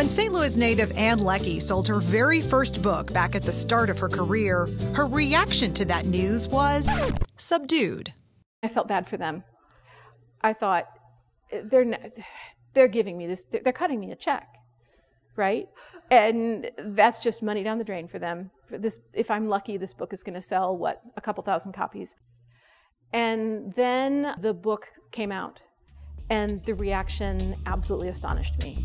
When St. Louis native Ann Leckie sold her very first book back at the start of her career, her reaction to that news was subdued. I felt bad for them. I thought, they're giving me this, they're cutting me a check, right? And that's just money down the drain for them. If I'm lucky, this book is going to sell, what, a couple thousand copies. And then the book came out, and the reaction absolutely astonished me.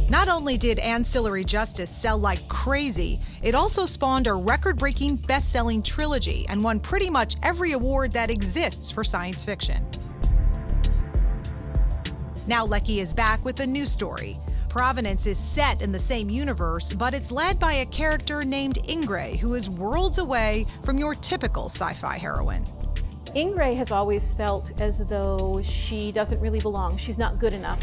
Not only did Ancillary Justice sell like crazy, it also spawned a record-breaking best-selling trilogy and won pretty much every award that exists for science fiction. Now Leckie is back with a new story. Provenance is set in the same universe, but it's led by a character named Ingray, who is worlds away from your typical sci-fi heroine. Ingray has always felt as though she doesn't really belong. She's not good enough.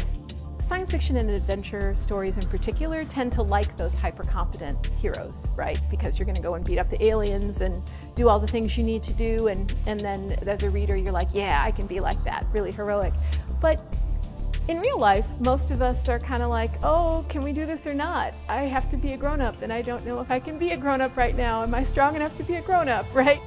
Science fiction and adventure stories in particular tend to like those hyper-competent heroes, right? Because you're going to go and beat up the aliens and do all the things you need to do, and then as a reader you're like, yeah, I can be like that, really heroic. But in real life, most of us are kind of like, oh, can we do this or not? I have to be a grown-up, and I don't know if I can be a grown-up right now. Am I strong enough to be a grown-up, right?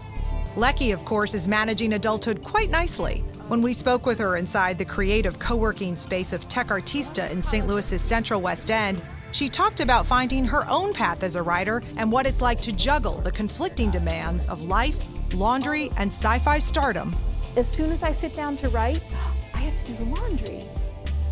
Leckie, of course, is managing adulthood quite nicely. When we spoke with her inside the creative co-working space of Tech Artista in St. Louis's Central West End, she talked about finding her own path as a writer and what it's like to juggle the conflicting demands of life, laundry, and sci-fi stardom. As soon as I sit down to write, I have to do the laundry.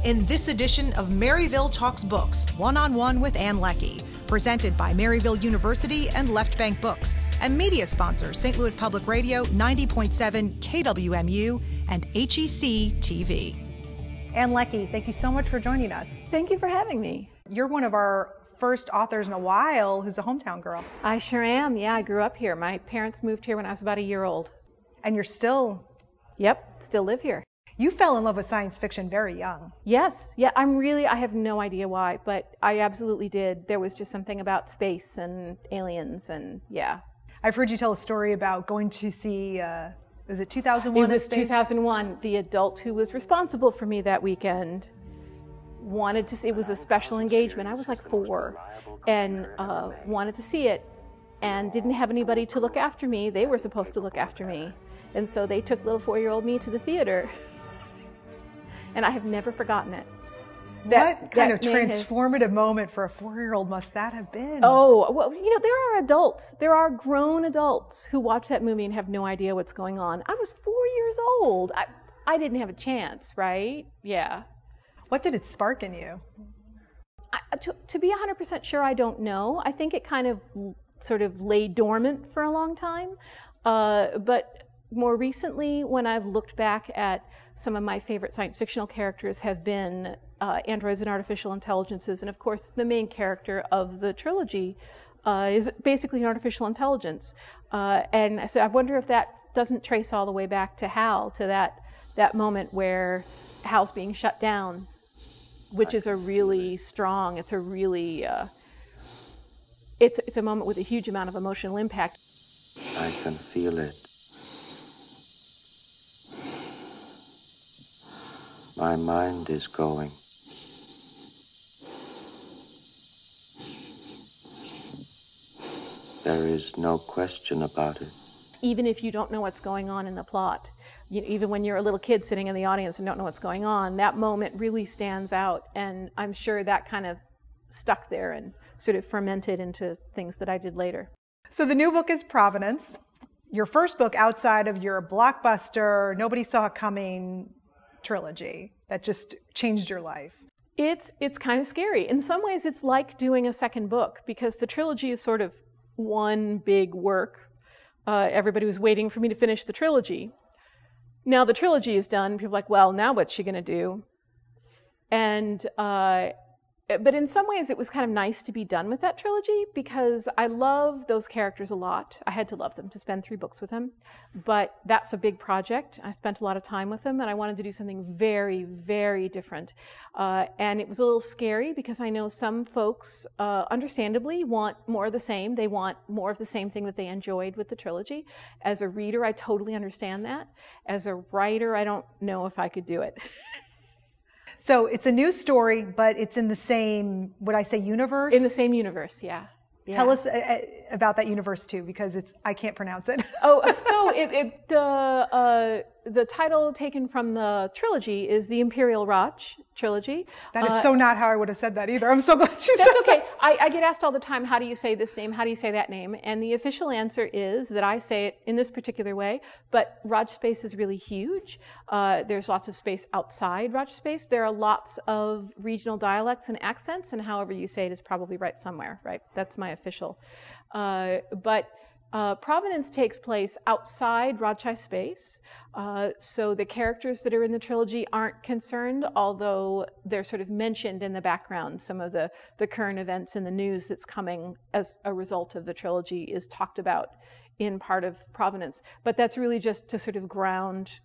In this edition of Maryville Talks Books, one-on-one with Ann Leckie, presented by Maryville University and Left Bank Books, and media sponsor St. Louis Public Radio 90.7 KWMU and HEC TV. Ann Leckie, thank you so much for joining us. Thank you for having me. You're one of our first authors in a while who's a hometown girl. I sure am. Yeah, I grew up here. My parents moved here when I was about a year old. And you're still... Yep, still live here. You fell in love with science fiction very young. Yes. Yeah, I have no idea why, but I absolutely did. There was just something about space and aliens and yeah. I've heard you tell a story about going to see, was it 2001? It was 2001. The adult who was responsible for me that weekend wanted to see, it was a special engagement. I was like 4 and wanted to see it and didn't have anybody to look after me. They were supposed to look after me. And so they took little 4-year-old me to the theater. And I have never forgotten it. What kind of transformative moment for a 4-year-old must that have been? Oh, well, you know, there are adults, there are grown adults who watch that movie and have no idea what's going on. I was 4 years old. I didn't have a chance, right? Yeah. What did it spark in you? To be 100% sure, I don't know. I think it kind of sort of lay dormant for a long time. But more recently, when I've looked back at some of my favorite science fictional characters have been androids and artificial intelligences. And of course, the main character of the trilogy is basically an artificial intelligence. And so I wonder if that doesn't trace all the way back to Hal, to that moment where Hal's being shut down, which is a really strong, it's a really, it's a moment with a huge amount of emotional impact. I can feel it. My mind is going. There is no question about it. Even if you don't know what's going on in the plot, even when you're a little kid sitting in the audience and don't know what's going on, that moment really stands out. And I'm sure that kind of stuck there and sort of fermented into things that I did later. So the new book is Provenance, your first book outside of your blockbuster, nobody saw it coming trilogy that just changed your life. It's kind of scary. In some ways, it's like doing a second book because the trilogy is sort of one big work. Everybody was waiting for me to finish the trilogy. Now the trilogy is done. People are like, well, now what's she going to do? And but in some ways, it was kind of nice to be done with that trilogy because I love those characters a lot. I had to love them to spend 3 books with them. But that's a big project. I spent a lot of time with them, and I wanted to do something very, very different. And it was a little scary because I know some folks, understandably, want more of the same. They want more of the same thing that they enjoyed with the trilogy. As a reader, I totally understand that. As a writer, I don't know if I could do it. So it's a new story, but it's in the same, would I say, universe? In the same universe, yeah. Yeah. Tell us about that universe too, because I can't pronounce it. So the title taken from the trilogy is the Imperial Radch trilogy. That is so not how I would have said that either. I'm so glad you said That's okay. that. I get asked all the time, how do you say this name? How do you say that name? And the official answer is that I say it in this particular way, but Radch space is really huge. There's lots of space outside Radch space. There are lots of regional dialects and accents, and however you say it is probably right somewhere, right? That's my official. But Provenance takes place outside Radch space, so the characters that are in the trilogy aren't concerned, although they're sort of mentioned in the background. Some of the current events in the news that's coming as a result of the trilogy is talked about in part of Provenance. But that's really just to sort of ground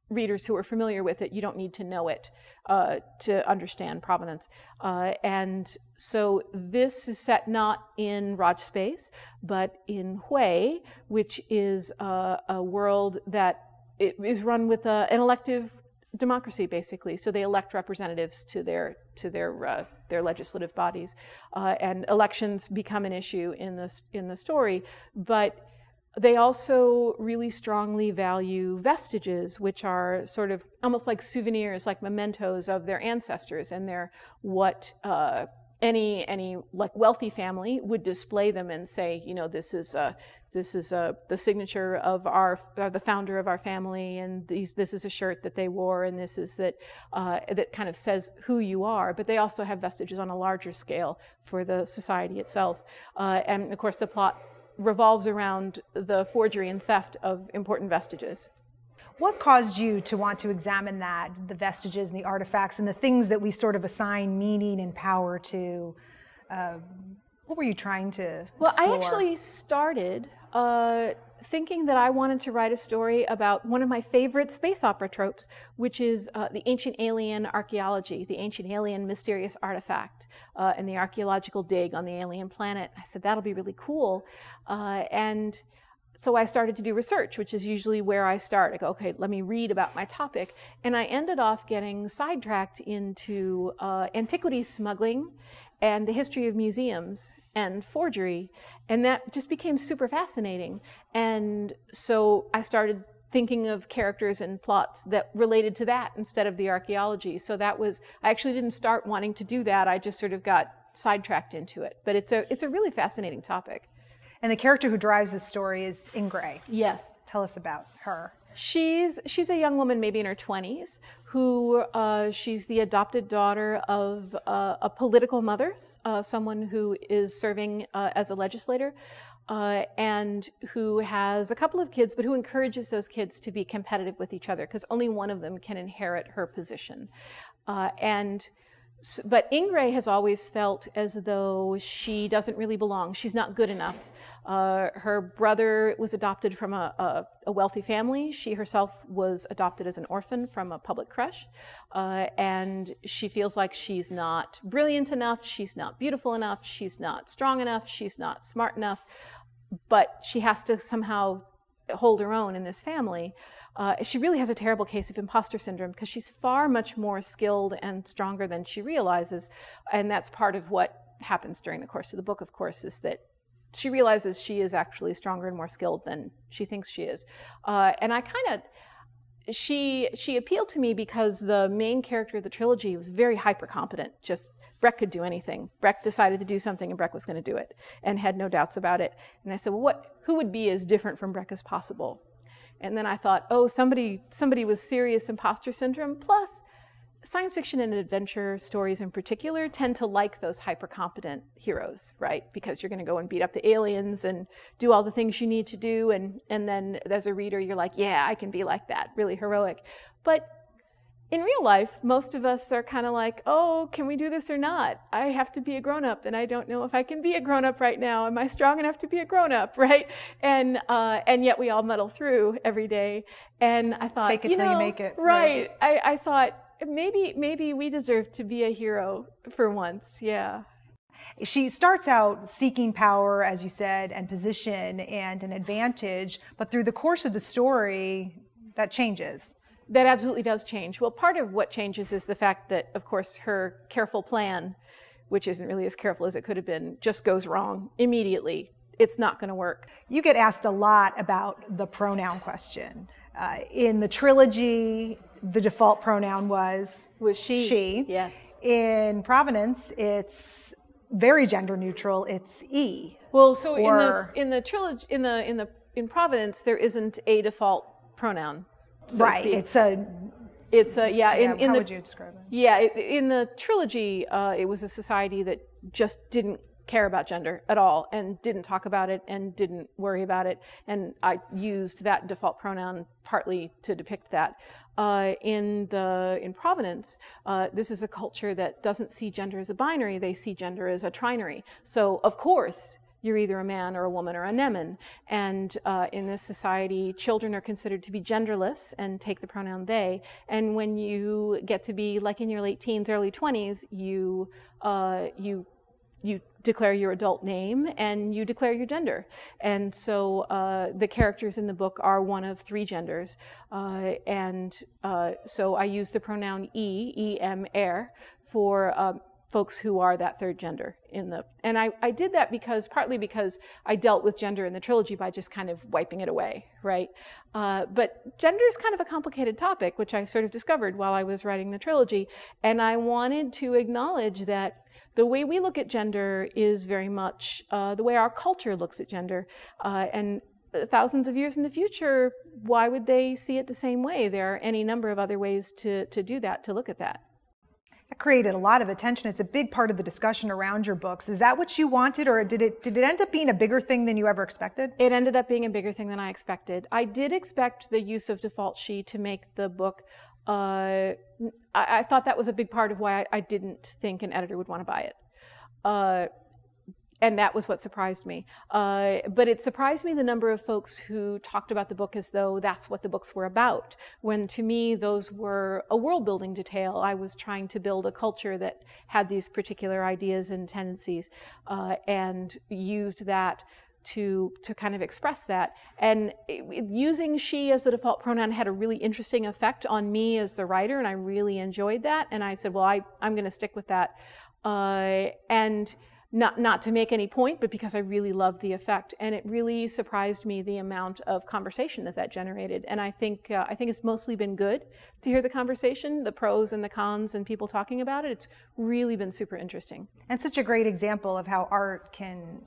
readers who are familiar with it. You don't need to know it to understand Provenance. And so this is set not in Radch space, but in Hui, which is a world that is run with an elective democracy, basically. So they elect representatives to their legislative bodies, and elections become an issue in the story. But they also really strongly value vestiges, which are sort of almost like souvenirs, like mementos of their ancestors, and they're what any like wealthy family would display them and say, you know, this is the signature of the founder of our family, and this is a shirt that they wore, and this is that kind of says who you are. But they also have vestiges on a larger scale for the society itself, and of course the plot revolves around the forgery and theft of important vestiges. What caused you to want to examine that, the vestiges and the artifacts and the things that we sort of assign meaning and power to? What were you trying to explore? Well, I actually started thinking that I wanted to write a story about one of my favorite space opera tropes, which is the ancient alien archaeology, the ancient alien mysterious artifact, and the archaeological dig on the alien planet. I said, that'll be really cool. And so I started to do research, which is usually where I start. I go, okay, let me read about my topic. And I ended off getting sidetracked into antiquities smuggling and the history of museums and forgery, and that just became super fascinating. And so I started thinking of characters and plots that related to that instead of the archaeology. So that was, I actually didn't start wanting to do that, I just sort of got sidetracked into it. But it's a really fascinating topic. And the character who drives this story is Ingray. Yes. Tell us about her. She's a young woman, maybe in her 20s, who she's the adopted daughter of a political mother, someone who is serving as a legislator, and who has a couple of kids, but who encourages those kids to be competitive with each other, because only one of them can inherit her position. But Ingray has always felt as though she doesn't really belong. She's not good enough. Her brother was adopted from a wealthy family. She herself was adopted as an orphan from a public creche. And she feels like she's not brilliant enough, she's not beautiful enough, she's not strong enough, she's not smart enough, but she has to somehow hold her own in this family. She really has a terrible case of imposter syndrome, because she's far much more skilled and stronger than she realizes. And that's part of what happens during the course of the book, of course, is that she realizes she is actually stronger and more skilled than she thinks she is. And she appealed to me because the main character of the trilogy was very hyper competent. Just Breck could do anything. Breck decided to do something and Breck was going to do it and had no doubts about it. And I said, well, who would be as different from Breck as possible? And then I thought, oh, somebody with serious imposter syndrome. Plus, science fiction and adventure stories in particular tend to like those hyper-competent heroes, right? Because you're going to go and beat up the aliens and do all the things you need to do. And then as a reader, you're like, yeah, I can be like that, really heroic. But in real life, most of us are kind of like, oh, can we do this or not? I have to be a grown-up, and I don't know if I can be a grown-up right now. Am I strong enough to be a grown-up, right? And yet we all muddle through every day. And I thought, fake it till you make it. Right. I thought maybe we deserve to be a hero for once. Yeah. She starts out seeking power, as you said, and position and an advantage, but through the course of the story, that changes. That absolutely does change. Well, part of what changes is the fact that, of course, her careful plan, which isn't really as careful as it could have been, just goes wrong immediately. It's not going to work. You get asked a lot about the pronoun question. In the trilogy, the default pronoun was she. She. Yes. In Provenance, it's very gender neutral. It's E. Well, so in the trilogy, in Provenance, there isn't a default pronoun. So right. It's a yeah. How would you describe it? Yeah. In the trilogy, it was a society that just didn't care about gender at all and didn't talk about it and didn't worry about it. And I used that default pronoun partly to depict that. In Provenance, this is a culture that doesn't see gender as a binary. They see gender as a trinary. So of course, you're either a man or a woman or a nemen. And in this society, children are considered to be genderless and take the pronoun they. And when you get to be like in your late teens, early 20s, you declare your adult name and you declare your gender. And so the characters in the book are one of 3 genders. So I use the pronoun em, er, for folks who are that 3rd gender and I did that partly because I dealt with gender in the trilogy by just kind of wiping it away, right? But gender is kind of a complicated topic, which I sort of discovered while I was writing the trilogy. And I wanted to acknowledge that the way we look at gender is very much the way our culture looks at gender. And thousands of years in the future, why would they see it the same way? There are any number of other ways to do that, to look at that. That created a lot of attention. It's a big part of the discussion around your books. Is that what you wanted, or did it end up being a bigger thing than you ever expected? It ended up being a bigger thing than I expected. I did expect the use of default she to make the book. I thought that was a big part of why I didn't think an editor would want to buy it. And that was what surprised me. But it surprised me the number of folks who talked about the book as though that's what the books were about, when to me those were a world-building detail. I was trying to build a culture that had these particular ideas and tendencies, and used that to kind of express that. And using she as the default pronoun had a really interesting effect on me as the writer, and I really enjoyed that. And I said, well, I'm going to stick with that. And not to make any point, but because I really loved the effect. And it really surprised me the amount of conversation that generated. And I think it's mostly been good to hear the conversation, the pros and the cons and people talking about it. It's really been super interesting. And such a great example of how art can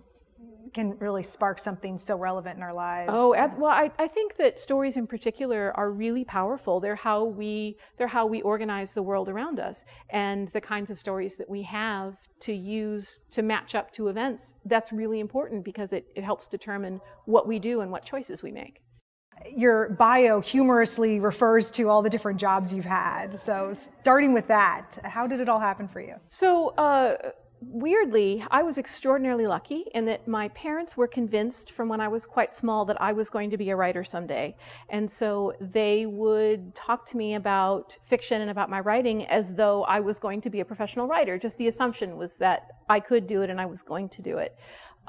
really spark something so relevant in our lives. Oh, well, I think that stories in particular are really powerful. They're how we organize the world around us, and the kinds of stories that we have to use to match up to events. That's really important because it helps determine what we do and what choices we make. Your bio humorously refers to all the different jobs you've had. So starting with that, how did it all happen for you? So, weirdly, I was extraordinarily lucky in that my parents were convinced from when I was quite small that I was going to be a writer someday. And so they would talk to me about fiction and about my writing as though I was going to be a professional writer. Just the assumption was that I could do it and I was going to do it.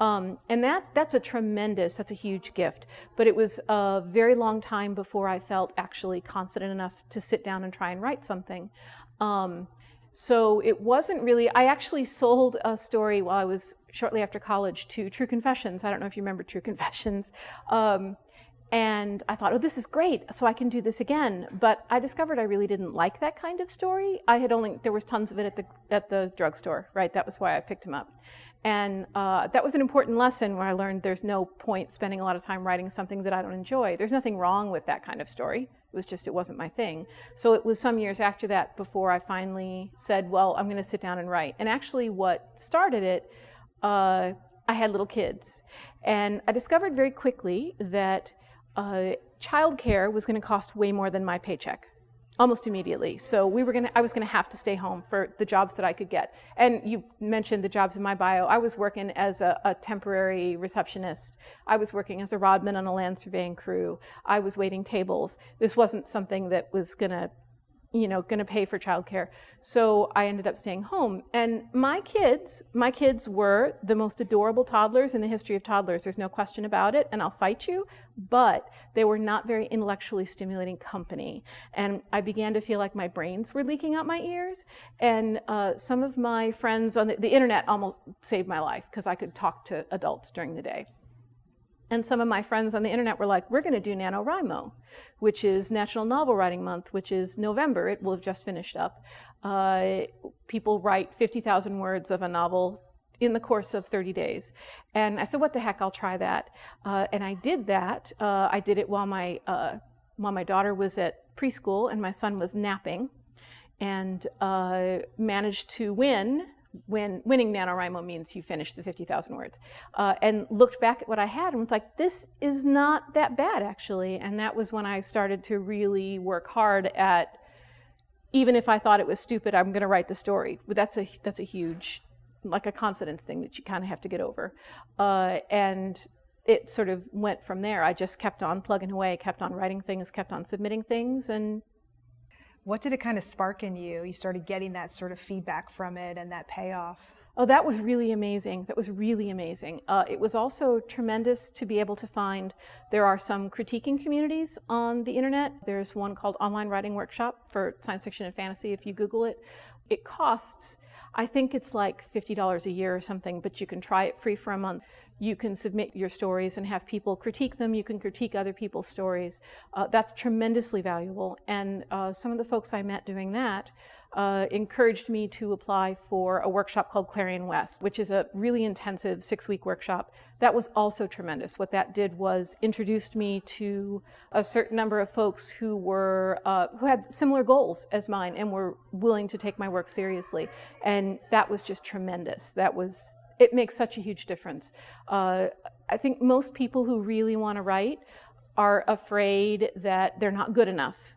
And that's a huge gift. But it was a very long time before I felt actually confident enough to sit down and try and write something. So it wasn't really, I actually sold a story while I was shortly after college to True Confessions. I don't know if you remember True Confessions. And I thought, oh, this is great, so I can do this again. But I discovered I really didn't like that kind of story. There was tons of it at the drugstore, right? That was why I picked them up. And that was an important lesson where I learned there's no point spending a lot of time writing something that I don't enjoy. There's nothing wrong with that kind of story. It wasn't my thing. So it was some years after that before I finally said, well, I'm going to sit down and write. And actually what started it, I had little kids. And I discovered very quickly that childcare was going to cost way more than my paycheck. Almost immediately. So I was going to have to stay home for the jobs that I could get. And you mentioned the jobs in my bio. I was working as a temporary receptionist. I was working as a rodman on a land surveying crew. I was waiting tables. This wasn't something that was going to going to pay for childcare. So I ended up staying home. And my kids were the most adorable toddlers in the history of toddlers. There's no question about it, and I'll fight you. But they were not very intellectually stimulating company. And I began to feel like my brains were leaking out my ears. And some of my friends on the internet almost saved my life because I could talk to adults during the day. And some of my friends on the internet were like, we're going to do NaNoWriMo, which is National Novel Writing Month, which is November. It will have just finished up. People write 50,000 words of a novel in the course of 30 days. And I said, what the heck, I'll try that. And I did that. I did it while my daughter was at preschool and my son was napping, and managed to win. Winning NaNoWriMo means you finish the 50,000 words. And looked back at what I had and was like, this is not that bad, actually. And that was when I started to really work hard at, even if I thought it was stupid, I'm going to write the story. But that's a huge, like a confidence thing that you kind of have to get over. And it sort of went from there. I just kept on plugging away, kept on writing things, kept on submitting things, and what did it kind of spark in you? You started getting that sort of feedback from it and that payoff. Oh, that was really amazing. That was really amazing. It was also tremendous to be able to find there are some critiquing communities on the internet. There's one called Online Writing Workshop for science fiction and fantasy. If you Google it, it costs, I think it's like $50 a year or something, but you can try it free for a month. You can submit your stories and have people critique them. You can critique other people's stories. That's tremendously valuable. And some of the folks I met doing that encouraged me to apply for a workshop called Clarion West, which is a really intensive 6-week workshop. That was also tremendous. What that did was introduced me to a certain number of folks who were who had similar goals as mine and were willing to take my work seriously. And that was just tremendous. It makes such a huge difference. I think most people who really want to write are afraid that they're not good enough.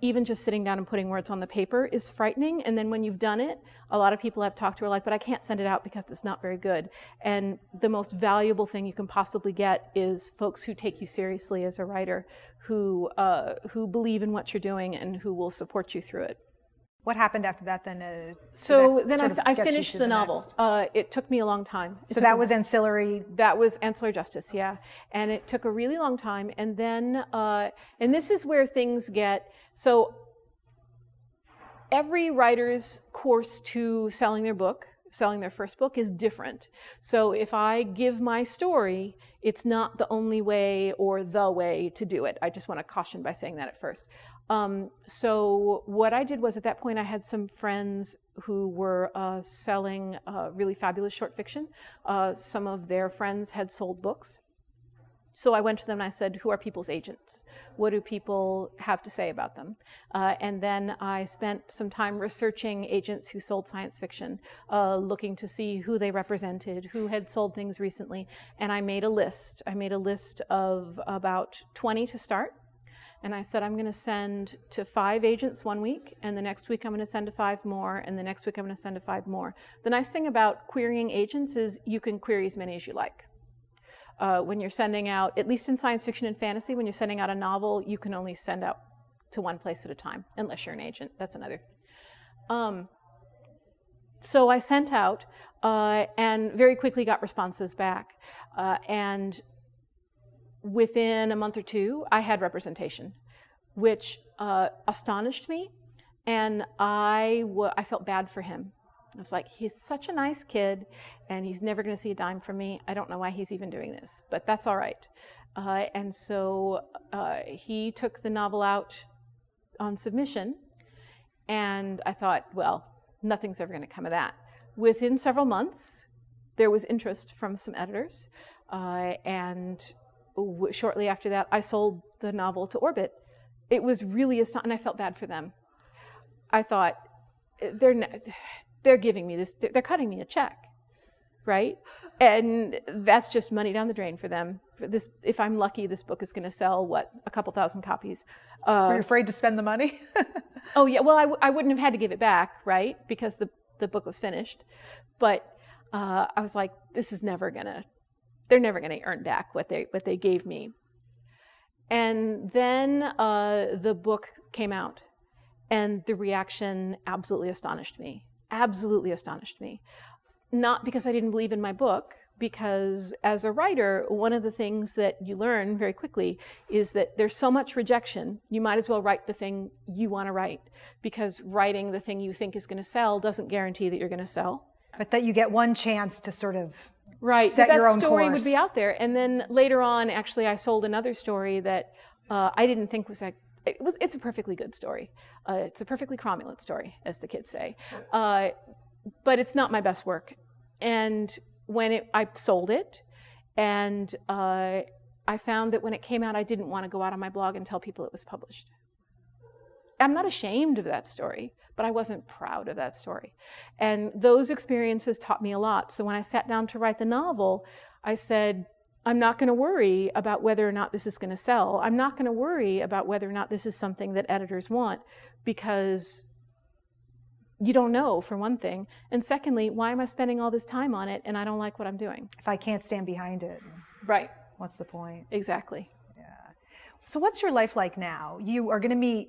Even just sitting down and putting words on the paper is frightening. And then when you've done it, a lot of people I've talked to are like, but I can't send it out because it's not very good. And the most valuable thing you can possibly get is folks who take you seriously as a writer, who believe in what you're doing and who will support you through it. What happened after that then? So then I finished the novel. It took me a long time. So that was Ancillary? That was Ancillary Justice, yeah. And it took a really long time. And then, and this is where things get, so every writer's course to selling their first book is different. So if I give my story, it's not the only way or the way to do it. I just want to caution by saying that at first. So what I did was, at that point I had some friends who were selling really fabulous short fiction. Some of their friends had sold books. So I went to them and I said, who are people's agents? What do people have to say about them? And then I spent some time researching agents who sold science fiction, looking to see who they represented, who had sold things recently. And I made a list. I made a list of about 20 to start. And I said, I'm going to send to 5 agents one week, and the next week I'm going to send to 5 more, and the next week I'm going to send to 5 more. The nice thing about querying agents is you can query as many as you like. When you're sending out, at least in science fiction and fantasy, when you're sending out a novel, you can only send out to one place at a time, unless you're an agent. That's another. So I sent out and very quickly got responses back. And within a month or 2, I had representation, which astonished me, and I felt bad for him. I was like, he's such a nice kid, and he's never going to see a dime from me. I don't know why he's even doing this, but that's all right. And so he took the novel out on submission, and I thought, well, nothing's ever going to come of that. Within several months, there was interest from some editors, and shortly after that, I sold the novel to Orbit. It was really astonishing, and I felt bad for them. I thought, they're giving me this, they're cutting me a check, right? And that's just money down the drain for them. If I'm lucky, this book is going to sell, what, a couple thousand copies. Were you afraid to spend the money? Oh, yeah, well, I wouldn't have had to give it back, right? Because the book was finished. But I was like, they're never going to earn back what they gave me. And then the book came out, And the reaction absolutely astonished me. Absolutely astonished me. Not because I didn't believe in my book, because as a writer, one of the things that you learn very quickly is that there's so much rejection, you might as well write the thing you want to write, because writing the thing you think is going to sell doesn't guarantee that you're going to sell. But that you get one chance to sort of set your own story course. Would be out there. And then later on, actually, I sold another story that I didn't think was like, it's a perfectly good story. It's a perfectly cromulent story, as the kids say. But it's not my best work. And when I sold it, and I found that when it came out, I didn't want to go out on my blog and tell people it was published. I'm not ashamed of that story, but I wasn't proud of that story. And those experiences taught me a lot. So when I sat down to write the novel, I said, I'm not going to worry about whether or not this is going to sell. I'm not going to worry about whether or not this is something that editors want, because you don't know, for one thing. And secondly, why am I spending all this time on it and I don't like what I'm doing? If I can't stand behind it, right? What's the point? Exactly. Yeah. So what's your life like now? You are going to meet,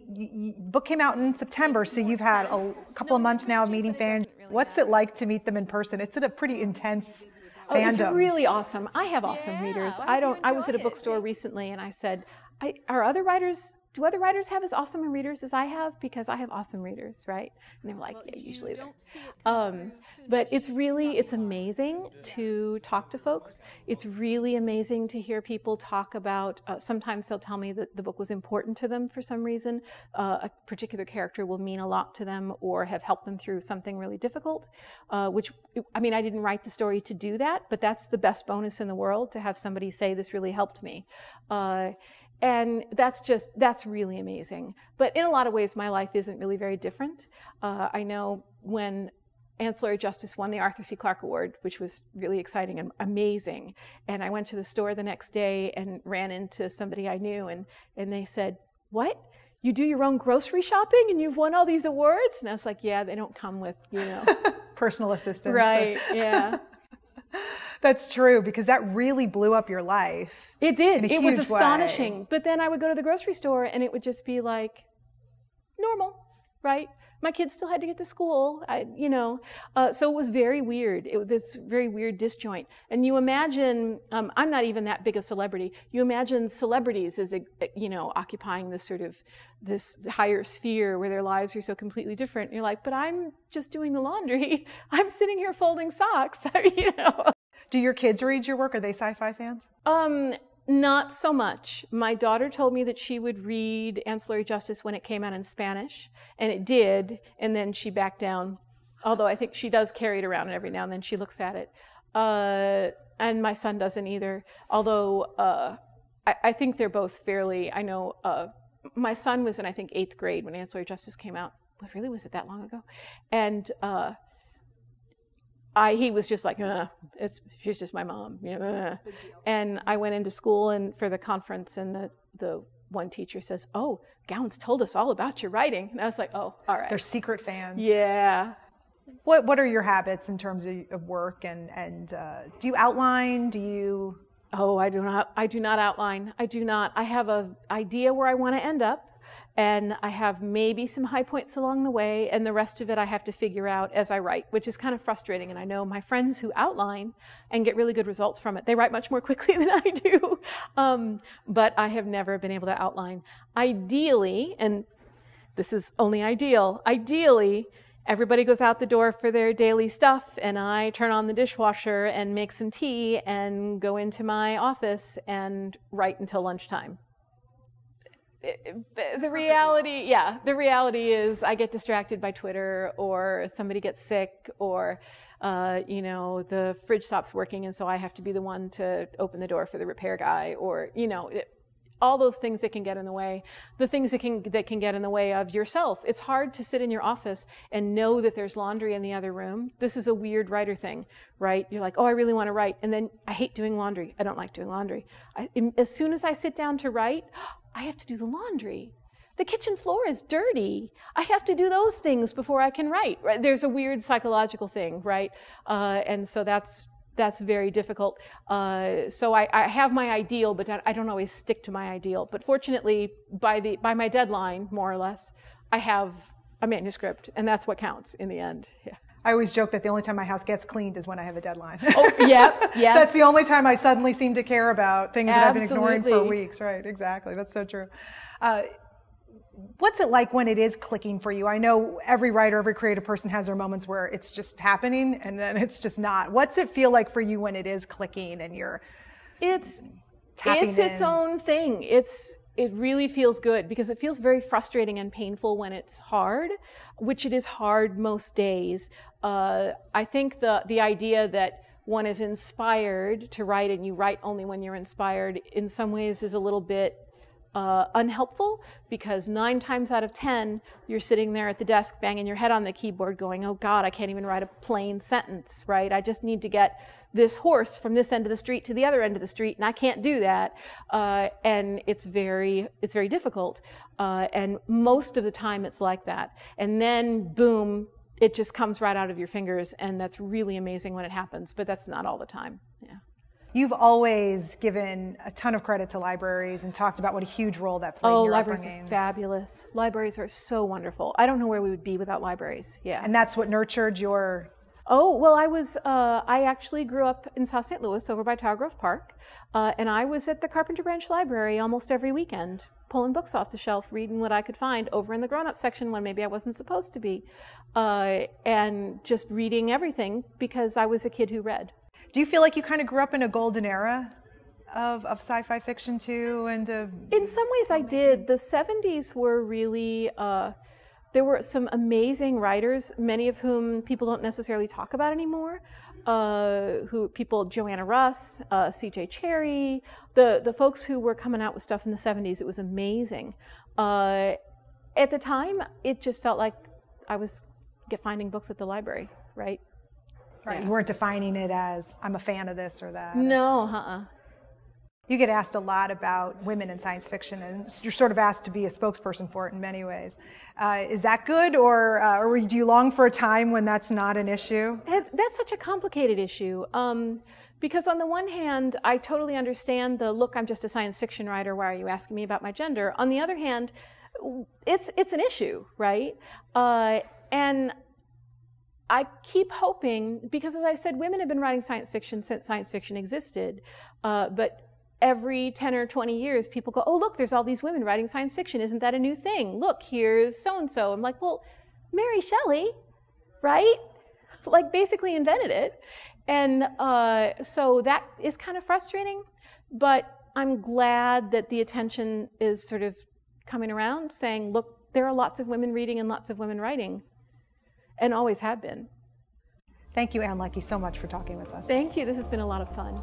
book came out in September, so you've had a couple of months now of meeting fans. What's it like to meet them in person? It's a pretty intense fandom. It's really awesome. I have awesome readers. I was at a bookstore recently and I said, do other writers have as awesome readers as I have? Because I have awesome readers, right? And they're like, yeah, usually they're. But it's amazing to talk to folks. It's really amazing to hear people talk about, sometimes they'll tell me that the book was important to them for some reason. A particular character will mean a lot to them or have helped them through something really difficult, which, I mean, I didn't write the story to do that, but that's the best bonus in the world, to have somebody say this really helped me. And that's really amazing. But in a lot of ways, my life isn't really very different. I know when Ancillary Justice won the Arthur C. Clarke Award, which was really exciting and amazing, and I went to the store the next day and ran into somebody I knew, and they said, what? You do your own grocery shopping and you've won all these awards? And I was like, yeah, they don't come with, personal assistance. Right, yeah. That's true, because that really blew up your life. It did. It was way. astonishing. But then I would go to the grocery store and it would just be like normal, right? My kids still had to get to school, so it was very weird. It was this very weird disjoint. And you imagine, I'm not even that big a celebrity. You imagine celebrities as, occupying this sort of, this higher sphere where their lives are so completely different. And you're like, but I'm just doing the laundry. I'm sitting here folding socks, Do your kids read your work? Are they sci-fi fans? Not so much. My daughter told me that she would read Ancillary Justice when it came out in Spanish, and it did, and then she backed down. Although I think she does carry it around, and every now and then she looks at it. And my son doesn't either. Although I think they're both fairly, I know, my son was in, I think, 8th grade when Ancillary Justice came out. Really, was it that long ago? And he was just like, she's just my mom. And I went into school and for the conference, and the one teacher says, oh, Gowan's told us all about your writing. And I was like, oh, all right. They're secret fans. Yeah. What are your habits in terms of work, and do you outline? Do you? Oh, I do not outline. I do not. I have an idea where I want to end up. And I have maybe some high points along the way, and the rest of it I have to figure out as I write, which is kind of frustrating. And I know my friends who outline and get really good results from it, they write much more quickly than I do. But I have never been able to outline. Ideally, and this is only ideally, everybody goes out the door for their daily stuff, and I turn on the dishwasher and make some tea and go into my office and write until lunchtime. The reality is I get distracted by Twitter, or somebody gets sick, or the fridge stops working, and so I have to be the one to open the door for the repair guy, or all those things that can get in the way. The things that can get in the way of yourself. It's hard to sit in your office and know that there's laundry in the other room. This is a weird writer thing, right? You're like, oh, I really want to write, and then I hate doing laundry. I don't like doing laundry. As soon as I sit down to write, I have to do the laundry. The kitchen floor is dirty. I have to do those things before I can write. Right? There's a weird psychological thing, right? And so that's very difficult. So I have my ideal, but I don't always stick to my ideal. But fortunately, by my deadline, more or less, I have a manuscript, and that's what counts in the end. Yeah. I always joke that the only time my house gets cleaned is when I have a deadline. Oh, yeah, yeah. That's the only time I suddenly seem to care about things that I've been ignoring for Absolutely. weeks. Right, exactly. That's so true. What's it like when it is clicking for you? I know every writer, every creative person has their moments where it's just happening and then it's just not. What's it feel like for you when it is clicking and you're tapping It's in? its own thing. It really feels good because it feels very frustrating and painful when it's hard, which it is hard most days. I think the idea that one is inspired to write and you write only when you're inspired in some ways is a little bit unhelpful, because 9 times out of 10 you're sitting there at the desk banging your head on the keyboard going, oh God, I can't even write a plain sentence, right? I just need to get this horse from this end of the street to the other end of the street, and I can't do that. And it's very difficult. And most of the time it's like that. And then boom, it just comes right out of your fingers, and that's really amazing when it happens, but that's not all the time. Yeah. You've always given a ton of credit to libraries and talked about what a huge role that played in your libraries upbringing. are fabulous. Libraries are so wonderful. I don't know where we would be without libraries. Yeah. And that's what nurtured your... Oh, well, I actually grew up in South St. Louis over by Tower Grove Park, and I was at the Carpenter Branch Library almost every weekend, pulling books off the shelf, reading what I could find over in the grown-up section when maybe I wasn't supposed to be, and just reading everything because I was a kid who read. Do you feel like you kind of grew up in a golden era of sci-fi fiction too? And in some ways I did. The 70s were really, there were some amazing writers, many of whom people don't necessarily talk about anymore. Joanna Russ, C.J. Cherry, the folks who were coming out with stuff in the 70s, it was amazing. At the time, it just felt like I was finding books at the library, right? Right. Yeah. You weren't defining it as, I'm a fan of this or that. No, You get asked a lot about women in science fiction, and you're sort of asked to be a spokesperson for it in many ways. Is that good, or do you long for a time when that's not an issue? That's such a complicated issue. Because on the one hand, I totally understand look, I'm just a science fiction writer, why are you asking me about my gender? On the other hand, it's an issue, right? And I keep hoping, because as I said, women have been writing science fiction since science fiction existed, but every 10 or 20 years, people go, oh, look, there's all these women writing science fiction. Isn't that a new thing? Look, here's so-and-so. I'm like, well, Mary Shelley, right? Like, basically invented it. And so that is kind of frustrating, but I'm glad that the attention is sort of coming around, saying, look, there are lots of women reading and lots of women writing. And always have been. Thank you, Ann Leckie, so much for talking with us. Thank you. This has been a lot of fun.